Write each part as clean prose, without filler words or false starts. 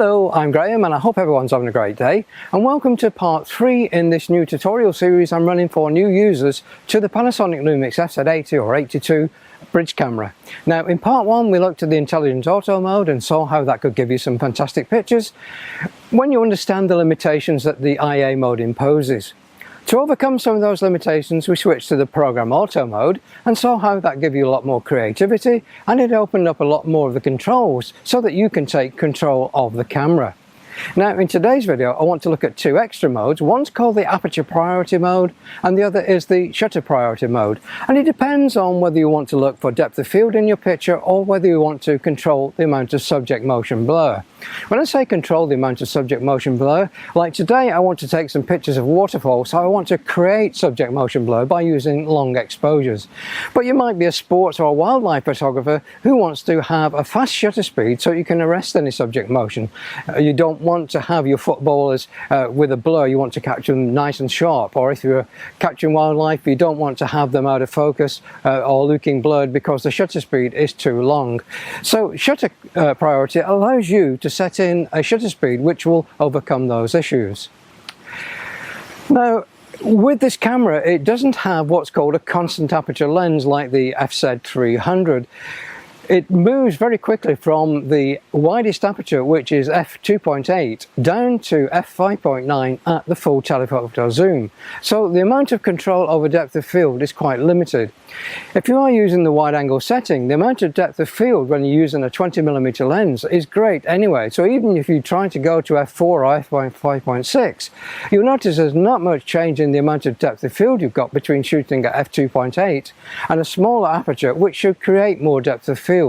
Hello, I'm Graham and I hope everyone's having a great day, and welcome to part 3 in this new tutorial series I'm running for new users to the Panasonic Lumix FZ80 or 82 bridge camera. Now in part 1 we looked at the intelligent auto mode and saw how that could give you some fantastic pictures when you understand the limitations that the IA mode imposes. To overcome some of those limitations, we switched to the program auto mode and saw how that gave you a lot more creativity, and it opened up a lot more of the controls so that you can take control of the camera. Now in today's video I want to look at two extra modes. One's called the Aperture Priority Mode and the other is the Shutter Priority Mode, and it depends on whether you want to look for depth of field in your picture or whether you want to control the amount of subject motion blur. When I say control the amount of subject motion blur, like today I want to take some pictures of waterfalls, so I want to create subject motion blur by using long exposures. But you might be a sports or a wildlife photographer who wants to have a fast shutter speed so you can arrest any subject motion. You don't want to have your footballers with a blur, you want to capture them nice and sharp. Or if you're capturing wildlife, you don't want to have them out of focus or looking blurred because the shutter speed is too long. So Shutter Priority allows you to set in a shutter speed which will overcome those issues. Now with this camera it doesn't have what's called a constant aperture lens like the FZ300. It moves very quickly from the widest aperture, which is f2.8, down to f5.9 at the full telephoto zoom. So the amount of control over depth of field is quite limited. If you are using the wide angle setting, the amount of depth of field when you're using a 20mm lens is great anyway. So even if you try to go to f4 or f5.6, you'll notice there's not much change in the amount of depth of field you've got between shooting at f2.8 and a smaller aperture, which should create more depth of field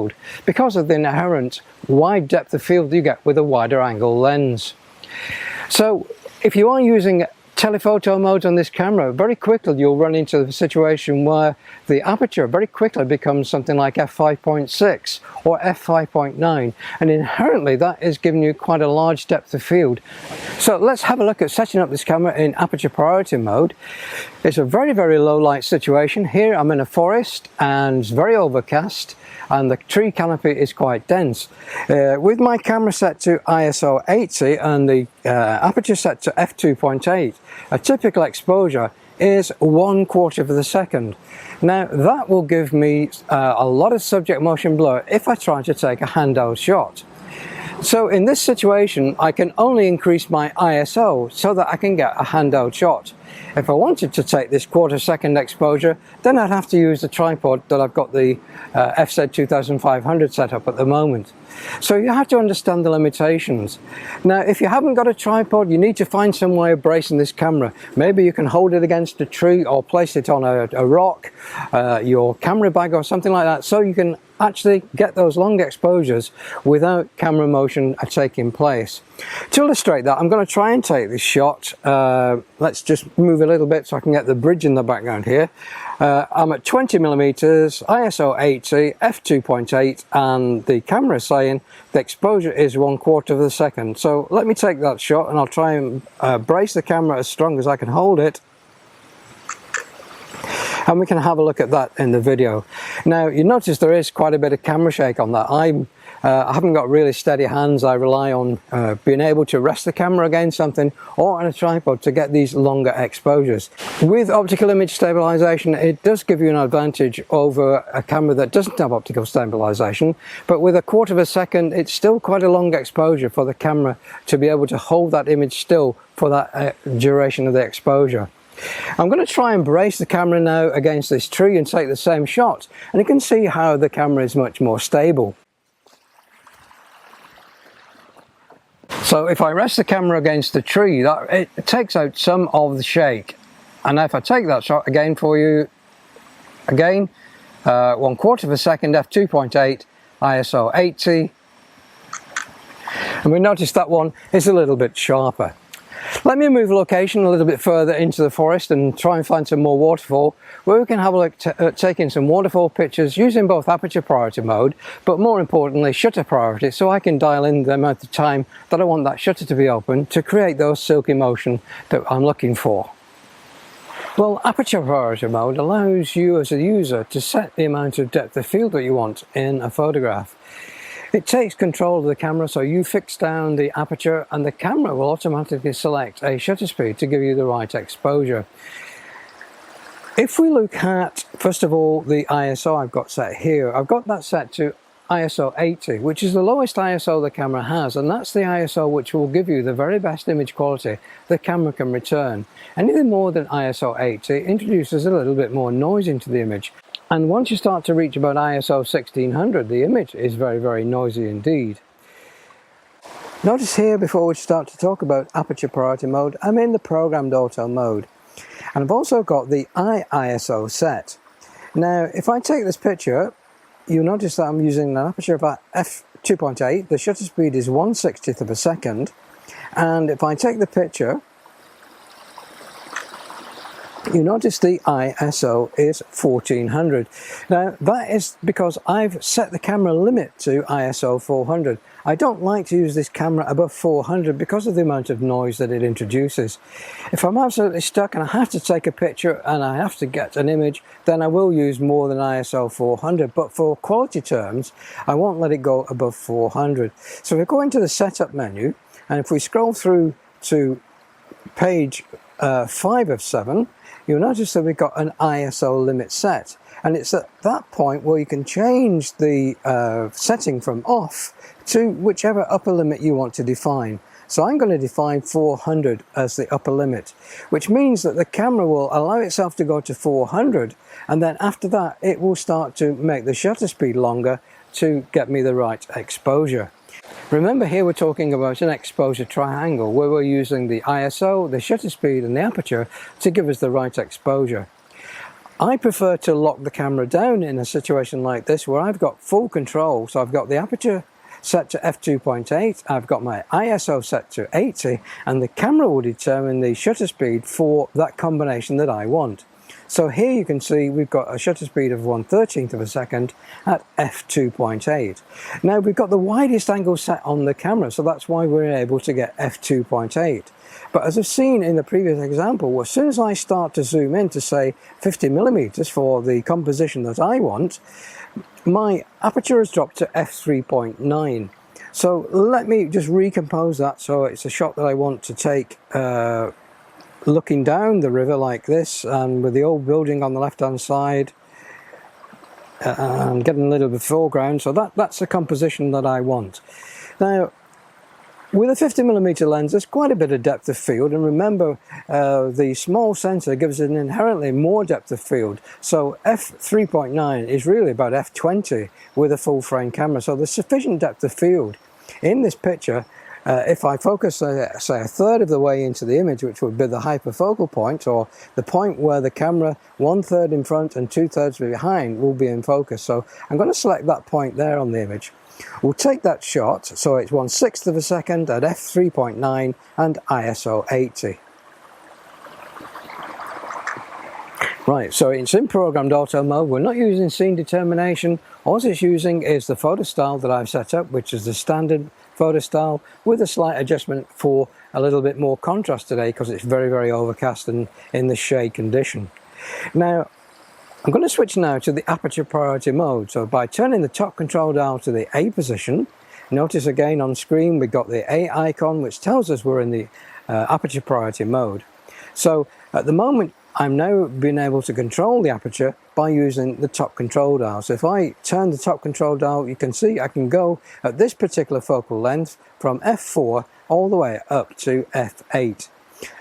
because of the inherent wide depth of field you get with a wider angle lens. So if you are using telephoto mode on this camera, very quickly you'll run into the situation where the aperture very quickly becomes something like f5.6 or f5.9, and inherently that is giving you quite a large depth of field. So let's have a look at setting up this camera in Aperture Priority Mode. It's a very low light situation. Here I'm in a forest and it's very overcast and the tree canopy is quite dense. With my camera set to ISO 80 and the aperture set to f2.8, a typical exposure is 1/4 of a second. Now that will give me a lot of subject motion blur if I try to take a handheld shot. So in this situation I can only increase my ISO so that I can get a handheld shot. If I wanted to take this 1/4 second exposure, then I'd have to use the tripod that I've got the FZ2500 set up at the moment. So you have to understand the limitations. Now if you haven't got a tripod, you need to find some way of bracing this camera. Maybe you can hold it against a tree or place it on a rock, your camera bag or something like that, so you can actually get those long exposures without camera motion taking place. To illustrate that, I'm going to try and take this shot. Let's just move a little bit so I can get the bridge in the background here. I'm at 20mm, ISO 80, f2.8, and the camera is saying the exposure is 1/4 of a second. So let me take that shot and I'll try and brace the camera as strong as I can hold it. And we can have a look at that in the video. Now you notice there is quite a bit of camera shake on that. I haven't got really steady hands. I rely on being able to rest the camera against something or on a tripod to get these longer exposures. With optical image stabilization, it does give you an advantage over a camera that doesn't have optical stabilization, but with 1/4 of a second it's still quite a long exposure for the camera to be able to hold that image still for that duration of the exposure. I'm going to try and brace the camera now against this tree and take the same shot, and you can see how the camera is much more stable. So if I rest the camera against the tree, it takes out some of the shake, and if I take that shot again for you, again 1/4 of a second, f2.8, ISO 80, and we notice that one is a little bit sharper. Let me move location a little bit further into the forest and try and find some more waterfall where we can have a look at taking some waterfall pictures using both Aperture Priority Mode, but more importantly Shutter Priority, so I can dial in the amount of time that I want that shutter to be open to create those silky motion that I'm looking for. Well, Aperture Priority Mode allows you as a user to set the amount of depth of field that you want in a photograph. It takes control of the camera, so you fix down the aperture and the camera will automatically select a shutter speed to give you the right exposure. If we look at, first of all, the ISO I've got set here, I've got that set to ISO 80, which is the lowest ISO the camera has, and that's the ISO which will give you the very best image quality the camera can return. Anything more than ISO 80 introduces a little bit more noise into the image, and once you start to reach about ISO 1600, the image is very, very noisy indeed. Notice here, before we start to talk about Aperture Priority Mode, I'm in the Programmed Auto mode. And I've also got the ISO set. Now, if I take this picture, you'll notice that I'm using an aperture of f2.8. The shutter speed is 1/60th of a second. And if I take the picture, you notice the ISO is 1400. Now, that is because I've set the camera limit to ISO 400. I don't like to use this camera above 400 because of the amount of noise that it introduces. If I'm absolutely stuck and I have to take a picture and I have to get an image, then I will use more than ISO 400, but for quality terms, I won't let it go above 400. So if we go into the setup menu, and if we scroll through to page 5 of 7, you'll notice that we've got an ISO limit set. And it's at that point where you can change the setting from off to whichever upper limit you want to define. So I'm going to define 400 as the upper limit, which means that the camera will allow itself to go to 400, and then after that it will start to make the shutter speed longer to get me the right exposure. Remember, here we're talking about an exposure triangle where we're using the ISO, the shutter speed and the aperture to give us the right exposure. I prefer to lock the camera down in a situation like this where I've got full control. So I've got the aperture set to f2.8, I've got my ISO set to 80, and the camera will determine the shutter speed for that combination that I want. So here you can see we've got a shutter speed of 1/13th of a second at f2.8. Now we've got the widest angle set on the camera, so that's why we're able to get f2.8. But as I've seen in the previous example, as soon as I start to zoom in to say 50mm for the composition that I want, my aperture has dropped to f3.9. So let me just recompose that so it's a shot that I want to take looking down the river like this, and with the old building on the left hand side and getting a little bit of foreground. So that's the composition that I want. Now with a 50mm lens, there's quite a bit of depth of field, and remember the small sensor gives an inherently more depth of field. So f3.9 is really about f20 with a full frame camera, so there's sufficient depth of field in this picture. If I focus, say, a third of the way into the image, which would be the hyperfocal point, or the point where the camera 1/3 in front and 2/3 behind will be in focus. So I'm going to select that point there on the image. We'll take that shot, so it's 1/6 of a second at f3.9 and ISO 80. Right, so it's in Programmed Auto mode. We're not using scene determination. All it's using is the photo style that I've set up, which is the standard photo style with a slight adjustment for a little bit more contrast today because it's very, very overcast and in the shade condition. Now, I'm going to switch now to the Aperture Priority mode. So by turning the top control dial to the A position, notice again on screen we've got the A icon which tells us we're in the Aperture Priority mode. So at the moment I'm now being able to control the aperture by using the top control dial. So if I turn the top control dial, you can see I can go at this particular focal length from f4 all the way up to f8.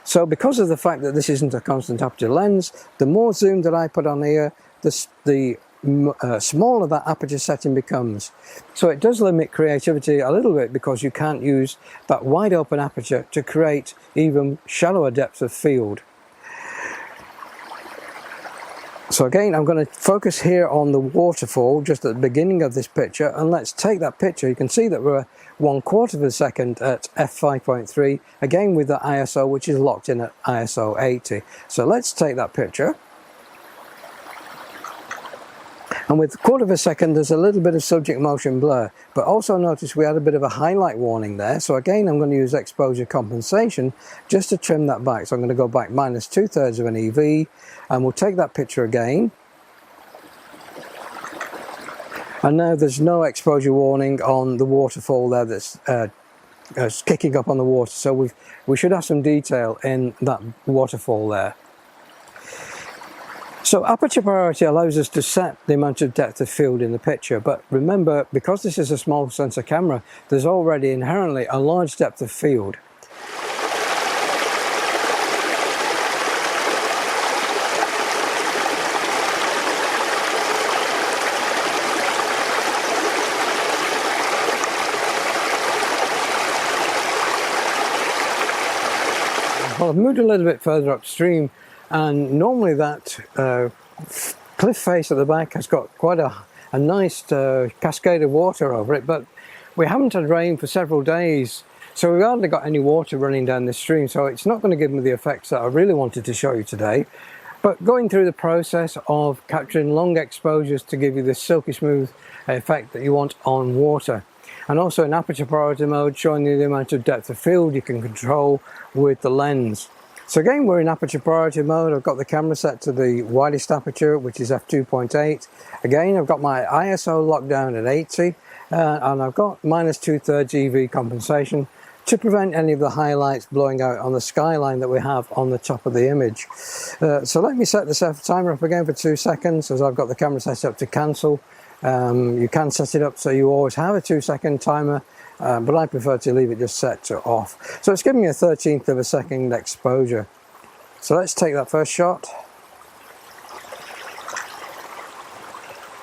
So because of the fact that this isn't a constant aperture lens, the more zoom that I put on here, the smaller that aperture setting becomes. So it does limit creativity a little bit because you can't use that wide open aperture to create even shallower depths of field. So again, I'm going to focus here on the waterfall just at the beginning of this picture, and let's take that picture. You can see that we're 1/4 of a second at f5.3, again with the ISO which is locked in at ISO 80. So let's take that picture. And with 1/4 of a second there's a little bit of subject motion blur, but also notice we had a bit of a highlight warning there. So again, I'm going to use exposure compensation just to trim that back. So I'm going to go back -2/3 of an EV, and we'll take that picture again. And now there's no exposure warning on the waterfall there that's kicking up on the water, so we should have some detail in that waterfall there. So Aperture Priority allows us to set the amount of depth of field in the picture, but remember, because this is a small sensor camera, there's already inherently a large depth of field. Well, I've moved a little bit further upstream, and normally that cliff face at the back has got quite a nice cascade of water over it, but we haven't had rain for several days, so we've hardly got any water running down this stream, so it's not going to give me the effects that I really wanted to show you today. But going through the process of capturing long exposures to give you this silky smooth effect that you want on water. And also in Aperture Priority mode, showing you the amount of depth of field you can control with the lens. So again, we're in Aperture Priority mode. I've got the camera set to the widest aperture, which is f2.8. Again, I've got my ISO locked down at 80, and I've got -2/3 EV compensation to prevent any of the highlights blowing out on the skyline that we have on the top of the image. So let me set the timer up again for 2 seconds, as I've got the camera set up to cancel. You can set it up so you always have a 2-second timer, but I prefer to leave it just set to off. So it's giving me a 1/13 of a second exposure. So let's take that first shot.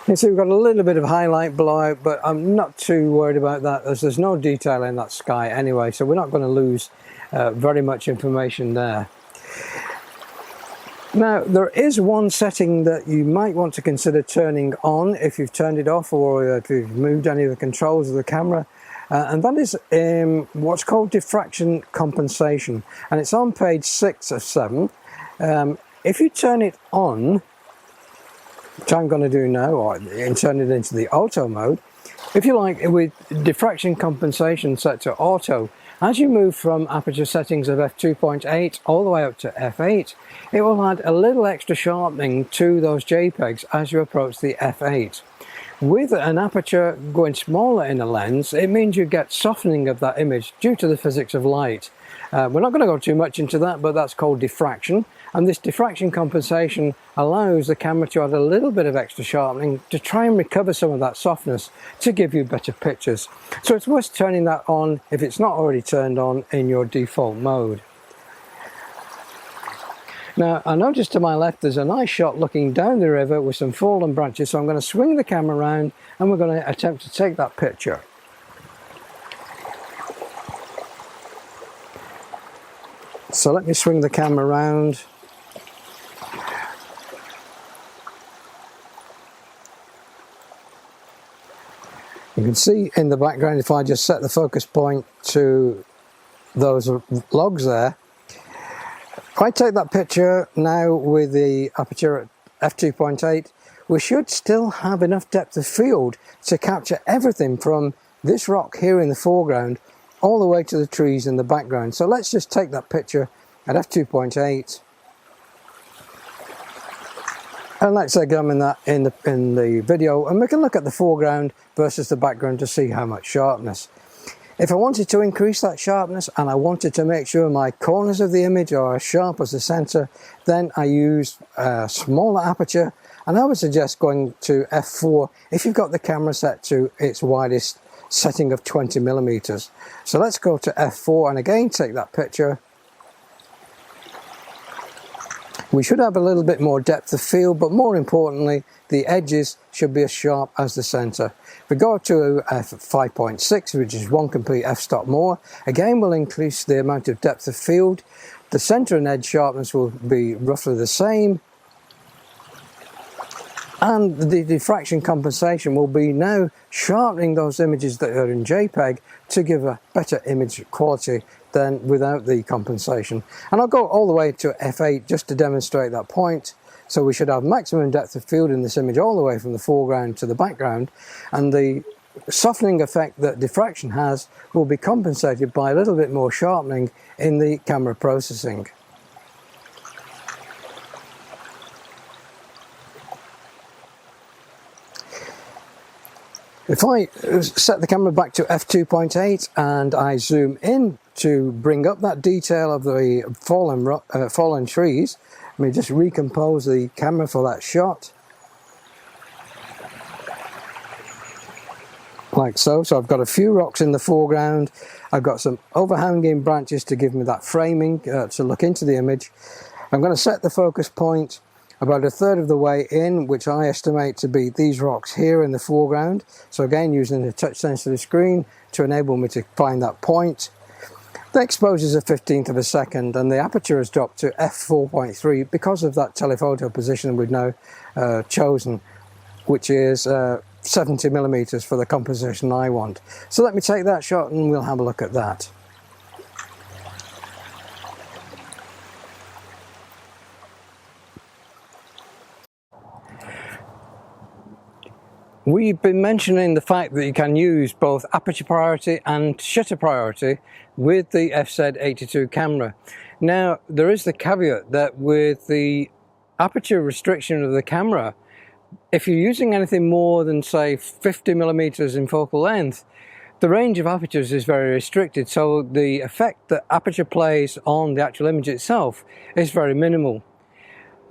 You can see we've got a little bit of highlight blowout, but I'm not too worried about that, as there's no detail in that sky anyway, so we're not going to lose very much information there. Now, there is one setting that you might want to consider turning on if you've turned it off, or if you've moved any of the controls of the camera, and that is what's called Diffraction Compensation, and it's on page 6 of 7. If you turn it on, which I'm going to do now, or turn it into the auto mode, if you like, with Diffraction Compensation set to auto, as you move from aperture settings of f2.8 all the way up to f8, it will add a little extra sharpening to those JPEGs as you approach the f8. With an aperture going smaller in a lens, it means you get softening of that image due to the physics of light. We're not going to go too much into that, but that's called diffraction, and this diffraction compensation allows the camera to add a little bit of extra sharpening to try and recover some of that softness to give you better pictures. So it's worth turning that on if it's not already turned on in your default mode. Now, I noticed to my left there's a nice shot looking down the river with some fallen branches, so I'm going to swing the camera around and we're going to attempt to take that picture. So let me swing the camera around. You can see in the background, if I just set the focus point to those logs there, if I take that picture now with the aperture at f2.8, we should still have enough depth of field to capture everything from this rock here in the foreground all the way to the trees in the background. So let's just take that picture at f2.8 and let's examine that in the video, and we can look at the foreground versus the background to see how much sharpness. If I wanted to increase that sharpness and I wanted to make sure my corners of the image are as sharp as the center, then I use a smaller aperture, and I would suggest going to f4 if you've got the camera set to its widest setting of 20mm. So let's go to f4 and again take that picture. We should have a little bit more depth of field, but more importantly, the edges should be as sharp as the center. If we go to f5.6, which is one complete f-stop more, again we'll increase the amount of depth of field. The center and edge sharpness will be roughly the same, and the diffraction compensation will be now sharpening those images that are in JPEG to give a better image quality than without the compensation. And I'll go all the way to f8 just to demonstrate that point. So we should have maximum depth of field in this image all the way from the foreground to the background, and the softening effect that diffraction has will be compensated by a little bit more sharpening in the camera processing. If I set the camera back to f2.8 and I zoom in to bring up that detail of the fallen trees, let me just recompose the camera for that shot. Like so. So I've got a few rocks in the foreground, I've got some overhanging branches to give me that framing to look into the image. I'm going to set the focus point about a third of the way in, which I estimate to be these rocks here in the foreground. So again, using the touch sensitive screen to enable me to find that point. The exposure is a 1/15 of a second and the aperture has dropped to f4.3 because of that telephoto position we've now chosen, which is 70mm for the composition I want. So let me take that shot and we'll have a look at that. We've been mentioning the fact that you can use both Aperture Priority and Shutter Priority with the FZ82 camera. Now, there is the caveat that with the aperture restriction of the camera, if you're using anything more than say 50mm in focal length, the range of apertures is very restricted, so the effect that aperture plays on the actual image itself is very minimal.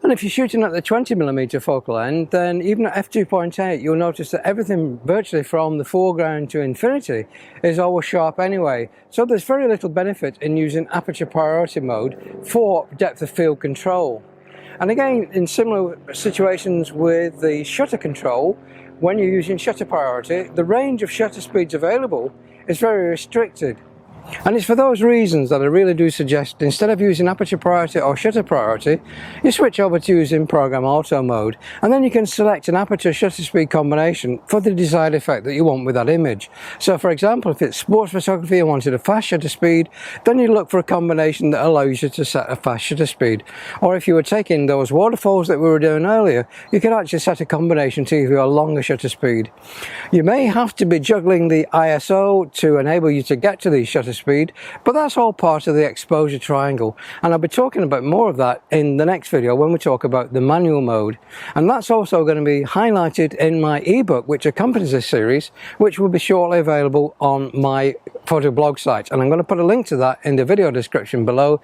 And if you're shooting at the 20mm focal length, then even at f2.8 you'll notice that everything virtually from the foreground to infinity is always sharp anyway. So there's very little benefit in using Aperture Priority mode for depth of field control. And again, in similar situations with the shutter control, when you're using Shutter Priority, the range of shutter speeds available is very restricted. And it's for those reasons that I really do suggest, instead of using Aperture Priority or Shutter Priority, you switch over to using Program Auto mode, and then you can select an aperture shutter speed combination for the desired effect that you want with that image. So for example, if it's sports photography and wanted a fast shutter speed, then you look for a combination that allows you to set a fast shutter speed. Or if you were taking those waterfalls that we were doing earlier, you could actually set a combination to give you a longer shutter speed. You may have to be juggling the ISO to enable you to get to these shutter speed, but that's all part of the exposure triangle, and I'll be talking about more of that in the next video when we talk about the manual mode. And that's also going to be highlighted in my ebook which accompanies this series, which will be shortly available on my photo blog site, and I'm going to put a link to that in the video description below.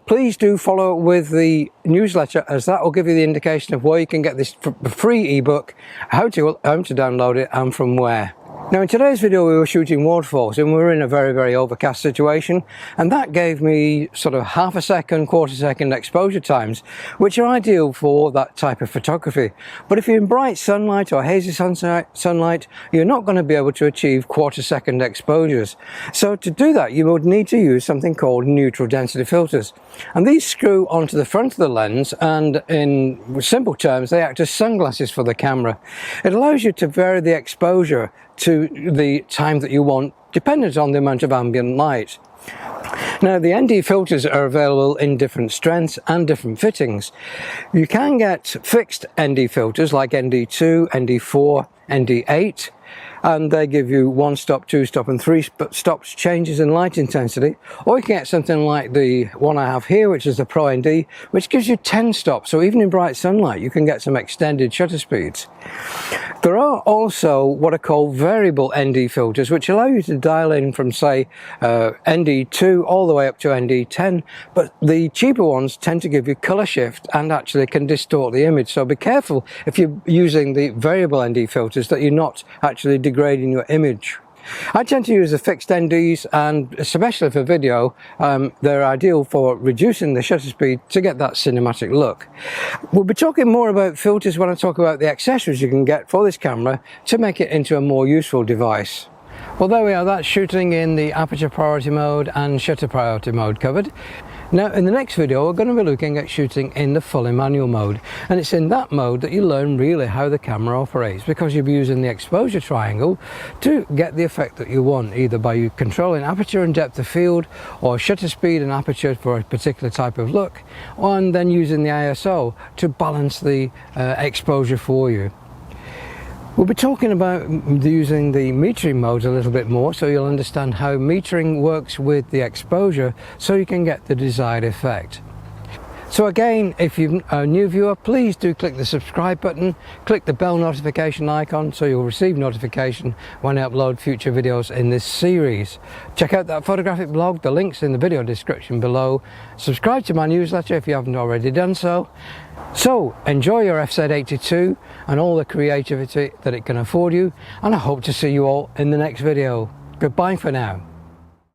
Please do follow with the newsletter, as that will give you the indication of where you can get this free ebook, how to download it and from where. Now in today's video we were shooting waterfalls and we were in a very overcast situation, and that gave me sort of half a second, quarter second exposure times, which are ideal for that type of photography. But if you're in bright sunlight or hazy sunlight, you're not going to be able to achieve quarter second exposures. So to do that you would need to use something called neutral density filters, and these screw onto the front of the lens, and in simple terms they act as sunglasses for the camera. It allows you to vary the exposure to the time that you want, dependent on the amount of ambient light. Now the ND filters are available in different strengths and different fittings. You can get fixed ND filters like ND2, ND4, ND8, and they give you 1 stop, 2 stop and 3 stops changes in light intensity. Or you can get something like the one I have here, which is the Pro ND, which gives you 10 stops, so even in bright sunlight you can get some extended shutter speeds. There are also what are called variable ND filters, which allow you to dial in from say ND2 all the way up to ND10, but the cheaper ones tend to give you color shift and actually can distort the image. So be careful if you're using the variable ND filters that you're not actually degrading your image. I tend to use the fixed NDs, and especially for video, they're ideal for reducing the shutter speed to get that cinematic look. We'll be talking more about filters when I talk about the accessories you can get for this camera to make it into a more useful device. Well, there we are, that's shooting in the Aperture Priority mode and Shutter Priority mode covered. Now in the next video we're going to be looking at shooting in the fully manual mode, and it's in that mode that you learn really how the camera operates, because you'll be using the exposure triangle to get the effect that you want, either by you controlling aperture and depth of field, or shutter speed and aperture for a particular type of look, and then using the ISO to balance the exposure for you. We'll be talking about using the metering mode a little bit more, so you'll understand how metering works with the exposure so you can get the desired effect. So again, if you're a new viewer, please do click the subscribe button, click the bell notification icon so you'll receive notification when I upload future videos in this series. Check out that photographic blog, the link's in the video description below. Subscribe to my newsletter if you haven't already done so. So enjoy your FZ82 and all the creativity that it can afford you, and I hope to see you all in the next video. Goodbye for now.